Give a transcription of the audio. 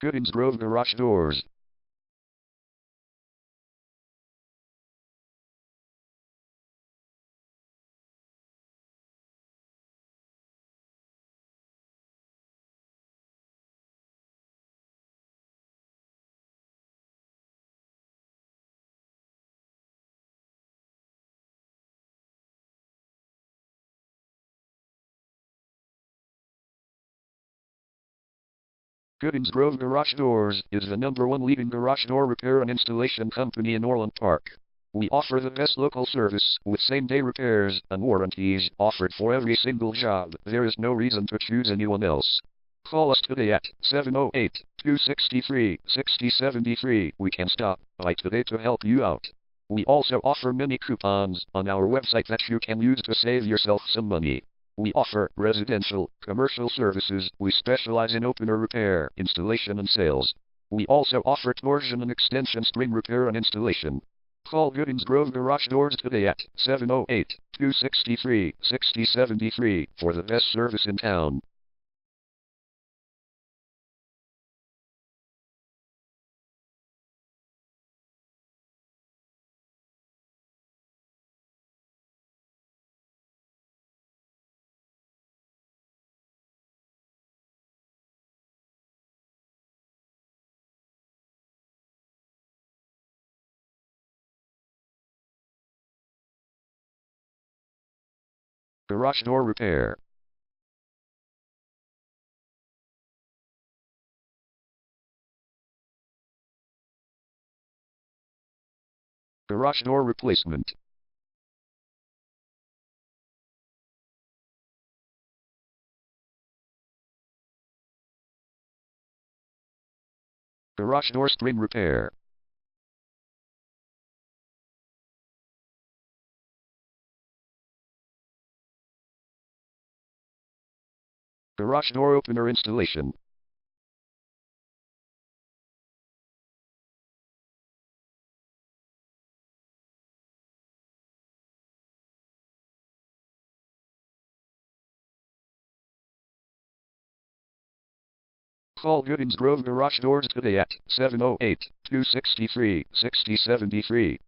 Goodings Grove Garage Doors. Goodings Grove Garage Doors is the #1 leading garage door repair and installation company in Orland Park. We offer the best local service with same-day repairs and warranties offered for every single job. There is no reason to choose anyone else. Call us today at 708-263-6073. We can stop by today to help you out. We also offer many coupons on our website that you can use to save yourself some money. We offer residential, commercial services. We specialize in opener repair, installation and sales. We also offer torsion and extension string repair and installation. Call Goodings Grove Garage Doors today at 708-263-6073 for the best service in town. Garage door repair. Garage door replacement. Garage door string repair. Garage door opener installation. Call Goodings Grove Garage Doors today at 708-263-6073.